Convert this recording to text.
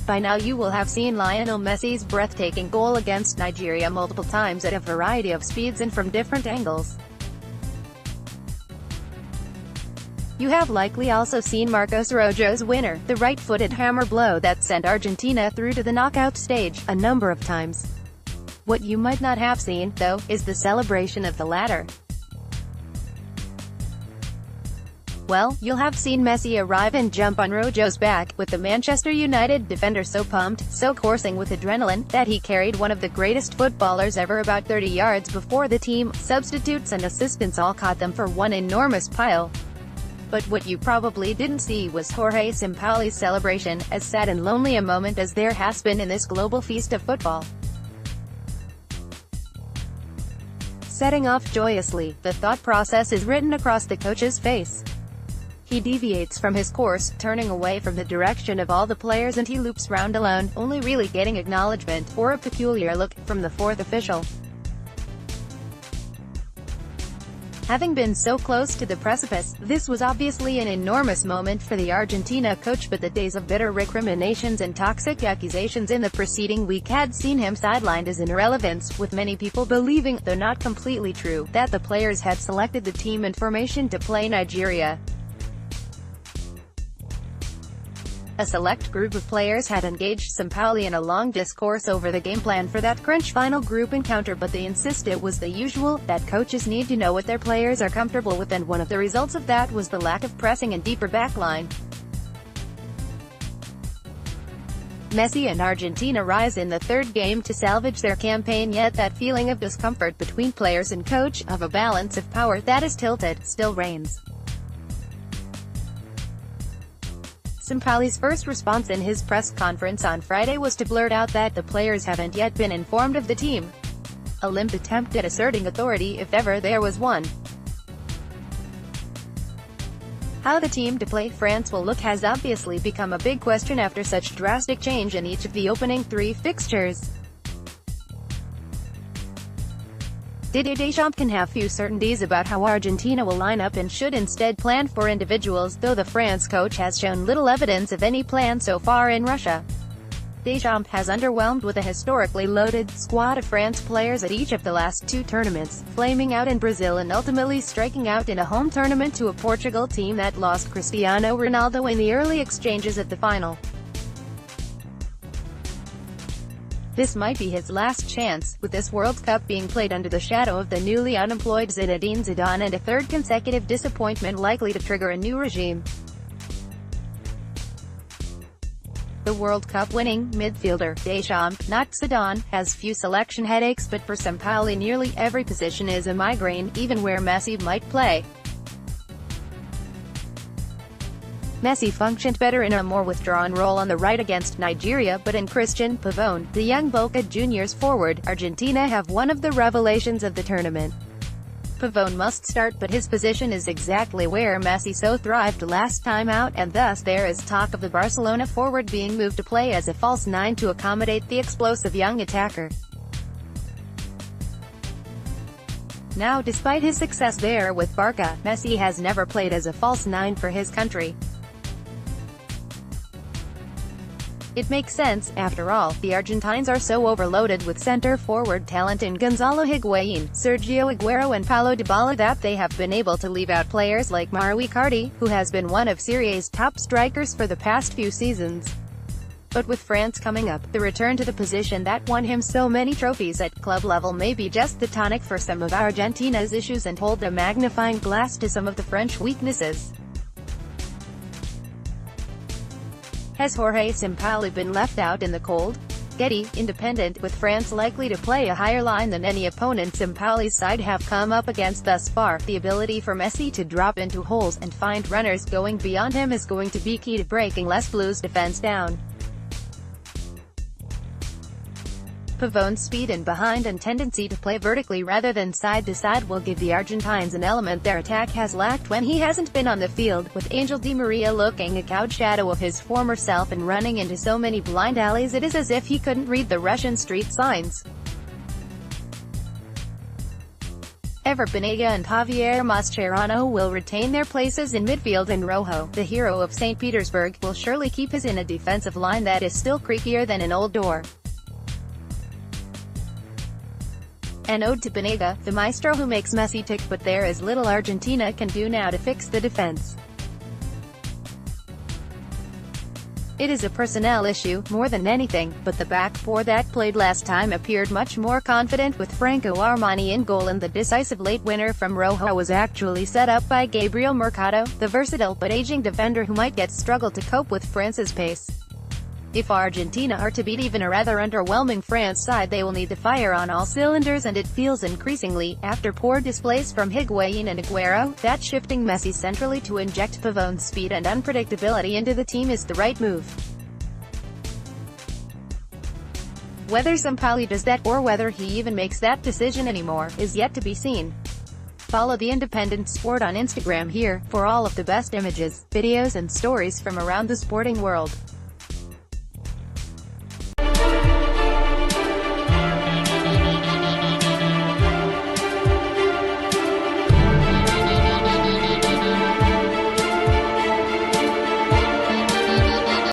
By now you will have seen Lionel Messi's breathtaking goal against Nigeria multiple times at a variety of speeds and from different angles. You have likely also seen Marcos Rojo's winner, the right-footed hammer blow that sent Argentina through to the knockout stage, a number of times. What you might not have seen, though, is the celebration of the latter. Well, you'll have seen Messi arrive and jump on Rojo's back, with the Manchester United defender so pumped, so coursing with adrenaline, that he carried one of the greatest footballers ever about 30 yards before the team, substitutes and assistants all caught them for one enormous pile. But what you probably didn't see was Jorge Sampaoli's celebration, as sad and lonely a moment as there has been in this global feast of football. Setting off joyously, the thought process is written across the coach's face. He deviates from his course, turning away from the direction of all the players, and he loops round alone, only really getting acknowledgement, or a peculiar look, from the fourth official. Having been so close to the precipice, this was obviously an enormous moment for the Argentina coach, but the days of bitter recriminations and toxic accusations in the preceding week had seen him sidelined as an irrelevance, with many people believing, though not completely true, that the players had selected the team in formation to play Nigeria. A select group of players had engaged Sampaoli in a long discourse over the game plan for that crunch final group encounter, but they insist it was the usual, that coaches need to know what their players are comfortable with, and one of the results of that was the lack of pressing and deeper backline. Messi and Argentina rise in the third game to salvage their campaign, yet that feeling of discomfort between players and coach, of a balance of power that is tilted, still reigns. Sampaoli's first response in his press conference on Friday was to blurt out that the players haven't yet been informed of the team. A limp attempt at asserting authority, if ever there was one. How the team to play France will look has obviously become a big question after such drastic change in each of the opening 3 fixtures. Didier Deschamps can have few certainties about how Argentina will line up and should instead plan for individuals, though the France coach has shown little evidence of any plan so far in Russia. Deschamps has underwhelmed with a historically loaded squad of France players at each of the last 2 tournaments, flaming out in Brazil and ultimately striking out in a home tournament to a Portugal team that lost Cristiano Ronaldo in the early exchanges at the final. This might be his last chance, with this World Cup being played under the shadow of the newly unemployed Zinedine Zidane, and a third consecutive disappointment likely to trigger a new regime. The World Cup winning midfielder, Deschamps, not Zidane, has few selection headaches, but for Sampaoli nearly every position is a migraine, even where Messi might play. Messi functioned better in a more withdrawn role on the right against Nigeria, but in Christian Pavón, the young Boca Juniors forward, Argentina have one of the revelations of the tournament. Pavón must start, but his position is exactly where Messi so thrived last time out, and thus there is talk of the Barcelona forward being moved to play as a false 9 to accommodate the explosive young attacker. Now, despite his success there with Barca, Messi has never played as a false 9 for his country. It makes sense, after all, the Argentines are so overloaded with center-forward talent in Gonzalo Higuaín, Sergio Aguero and Paulo Dybala that they have been able to leave out players like Mauro Icardi, who has been one of Serie A's top strikers for the past few seasons. But with France coming up, the return to the position that won him so many trophies at club level may be just the tonic for some of Argentina's issues and hold a magnifying glass to some of the French weaknesses. Has Jorge Sampaoli been left out in the cold? Getty, Independent, with France likely to play a higher line than any opponent Sampaoli's side have come up against thus far, the ability for Messi to drop into holes and find runners going beyond him is going to be key to breaking Les Blues' defense down. Pavón's speed and behind and tendency to play vertically rather than side to side will give the Argentines an element their attack has lacked when he hasn't been on the field, with Angel Di Maria looking a cowed shadow of his former self and running into so many blind alleys it is as if he couldn't read the Russian street signs. Ever Banega and Javier Mascherano will retain their places in midfield, and Rojo, the hero of St. Petersburg, will surely keep his in a defensive line that is still creakier than an old door. An ode to Banega, the maestro who makes Messi tick, but there is little Argentina can do now to fix the defense. It is a personnel issue, more than anything, but the back four that played last time appeared much more confident with Franco Armani in goal, and the decisive late winner from Rojo was actually set up by Gabriel Mercado, the versatile but aging defender who might yet struggle to cope with France's pace. If Argentina are to beat even a rather underwhelming France side, they will need to fire on all cylinders, and it feels increasingly, after poor displays from Higuain and Aguero, that shifting Messi centrally to inject Pavon's speed and unpredictability into the team is the right move. Whether Sampaoli does that, or whether he even makes that decision anymore, is yet to be seen. Follow The Independent Sport on Instagram here, for all of the best images, videos and stories from around the sporting world.